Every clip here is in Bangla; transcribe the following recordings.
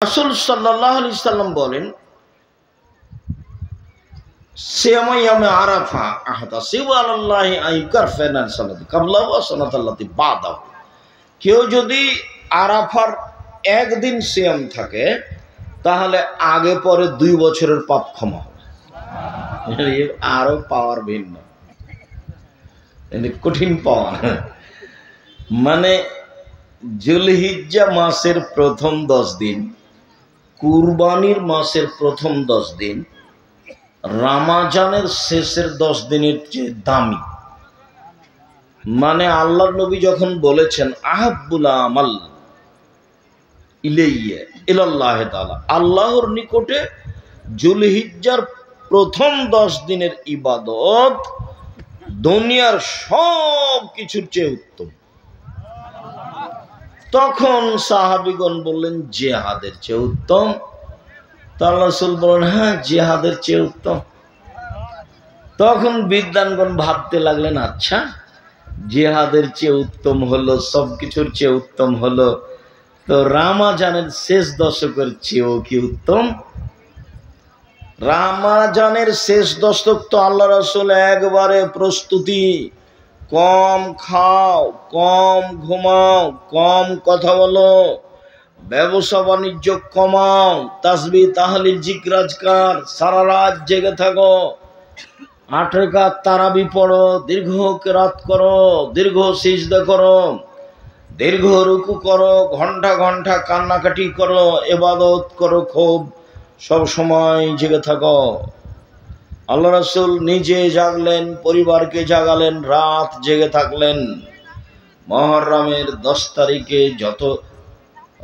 রাসূল সাল্লাল্লাহু আলাইহি সাল্লাম বলেন, সিয়াম ইয়ামে আরাফা আহতাসিবু আলাল্লাহি আইকারফানা সালাত কাবলা ওয়া সালাতাল্লাতি বাদা। কেউ যদি আরাফার একদিন সিয়াম থাকে তাহলে আগে পরে 2 বছরের পাপ ক্ষমা হবে। আরো পাওয়ার ভিন্ন, কঠিন পাওয়ার। মানে যুলহিজ্জা মাসের প্রথম 10 দিন, কুরবানির মাসের প্রথম 10 দিন, রমজানের শেষের 10 দিনের চেয়ে দামি। মানে আল্লাহর নবী যখন বলেছেন আহাব্বুল আমাল ইলাইয়া ইলাল্লাহি তাআলা, আল্লাহর নিকটে যুলহিজ্জার প্রথম 10 দিনের ইবাদত দুনিয়ার সব কিছুর চেয়ে উত্তম। তখন সাহাবীগণ বললেন জিহাদের চেয়ে উত্তম। তো আল্লাহ রাসূল বলেন হ্যাঁ জিহাদের চেয়ে উত্তম। তখন বিদ্বানগণ ভাবতে লাগলেন আচ্ছা জিহাদের চেয়ে উত্তম হলো, সবকিছুর চেয়ে উত্তম হলো, তো রমজানের শেষ দশকের চেয়েও কি উত্তম? রমজানের শেষ দশক তো আল্লাহ রাসূল একবারে প্রস্তুতি, কম খাও, কম ঘুমাও, কম কথা বলো, ব্যবসা বাণিজ্য কমাও, তাসবিহ তাহলিল জিকির আজকার, সারা রাত জেগে থাকো, 8 রাকাত তারাবি পড়ো, দীর্ঘ কিরাত করো, দীর্ঘ সিজদা করো, দীর্ঘ রুকু করো, ঘন্টা ঘন্টা কান্নাকাটি করো, ইবাদত করো, খুব সব সময় জেগে থাকো। আল্লাহ রাসূল নিজে জাগলেন, পরিবারকে জাগালেন, রাত জেগে থাকলেন। মুহররমের 10 তারিখে যত,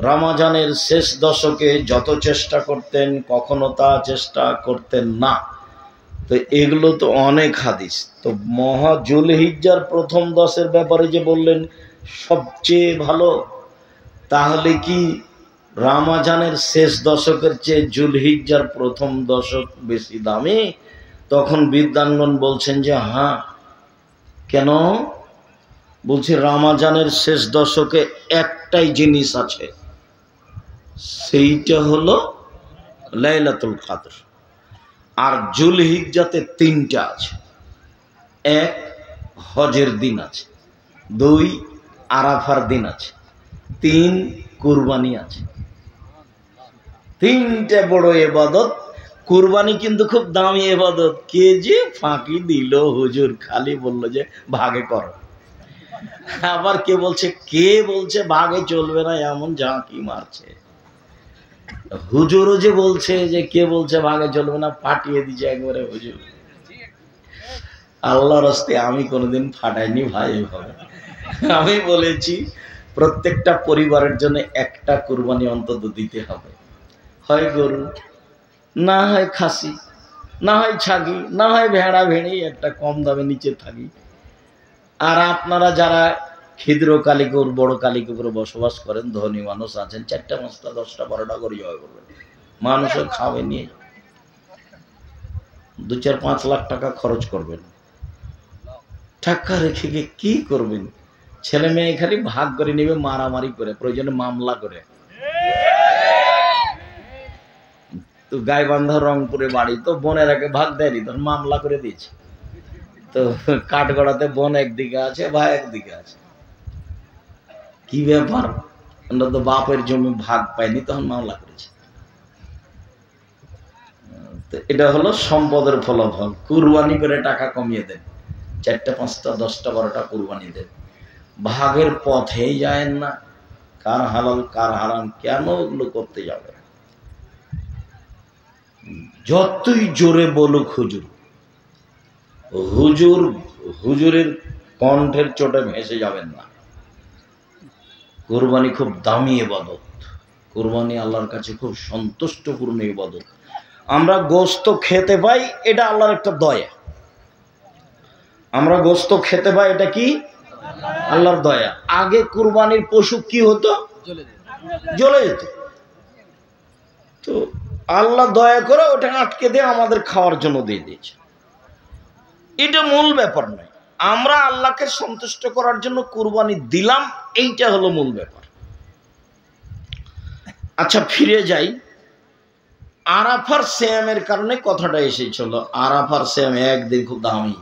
রমজানের শেষ দশকে যত চেষ্টা করতেন কখনো তা চেষ্টা করতেন না। তো এগুলো তো অনেক হাদিস। তো যুলহিজ্জার প্রথম 10-এর ব্যাপারে যে বললেন সবচেয়ে ভালো, তাহলে কি রমজানের শেষ দশকের চেয়ে যুলহিজ্জার প্রথম দশক বেশি দামি? তখন বিদ্বানগণ বলছেন যে হ্যাঁ। কেন? বলছে রমজানের শেষ দশকে একটাই জিনিস আছে, সেইটা হলো লাইলাতুল কদর। আর যুলহিজ্জাতে 3টা আছে। 1 হজের দিন আছে, 2 আরাফার দিন আছে, 3 কুরবানি আছে। 3টে বড় ইবাদত। কুরবানি কিন্তু খুব দামি ইবাদত। কে যে ফাঁকি দিল হুজুর, খালি বললো যে ভাগে করো। আবার কে বলছে ভাগে চলবে না, এমন ঝাঁকি মারছে। হুজুরও যে বলছে যে কে বলছে ভাগে চলবে না, ফাটিয়ে দিচ্ছে একবারে হুজুর। আল্লাহর হস্তে আমি কোনোদিন ফাটাইনি ভাই। এভাবে আমি বলেছি প্রত্যেকটা পরিবারের জন্য একটা কুরবানি অন্তত দিতে হবে, হয় গরু, না হয় খাসি, না হয় ছাগি, না হয় ভেড়া ভেড়ি, একটা কম দামে নিচে থাকি। আর আপনারা যারা ক্ষুদ্র কালিকুর বড় কালিকুরে বসবাস করেন, ধনী মানুষ আছেন, 4টা 5টা 10টা 12টা করে জয় করবেন, মানুষও খাবে নিয়ে 2-4-5 লাখ টাকা খরচ করবেন। টাকা রেখে গিয়ে কি করবেন? ছেলে মেয়ে খালি ভাগ করে নেবে, মারামারি করে, প্রয়োজনে মামলা করে। তো গাইবান্ধা রংপুরে বাড়ি, তো বোনের আগে ভাগ দেয়নি, তখন মামলা করে দিয়েছে। তো কাঠগড়াতে বোন একদিকে আছে, ভাই একদিকে আছে, কি ব্যাপার, আমরা তো বাপের জমি ভাগ পাইনি, তখন মামলা করেছে। তো এটা হলো সম্পদের ফলাফল। কুরবানি করে টাকা কমিয়ে দেন, 4টা 5টা 10টা 12টা কুরবানি দেন, ভাগের পথেই যায় না। কার হালাল কার হারাম, কেন ওগুলো করতে যাবে? যতই জোরে বলুক হুজুরের কণ্ঠের চোটে ভেসে যাবেন না। কুরবানি খুব দামি ইবাদত। কুরবানি আল্লাহর কাছে খুব সন্তুষ্টপূর্ণ ইবাদত। আমরা গোশত খেতে পাই, এটা আল্লাহর একটা দয়া। আমরা গোশত খেতে পাই, এটা কি? আল্লাহর দয়া। আগে কুরবানির পশু কি হতো? জ্বলে যেত। তো আল্লাহ দয়া করে ওটা আটকে দিয়ে আমাদের খাওয়ার জন্য দিয়ে দিয়েছে। এটা মূল ব্যাপার নয়। আমরা আল্লাহকে সন্তুষ্ট করার জন্য কুরবানি দিলাম, এইটা হলো মূল ব্যাপার। আচ্ছা ফিরে যাই, আরাফার শ্যামের কারণে কথাটা এসেছিল। আরাফার শ্যাম একদিন খুব দামি,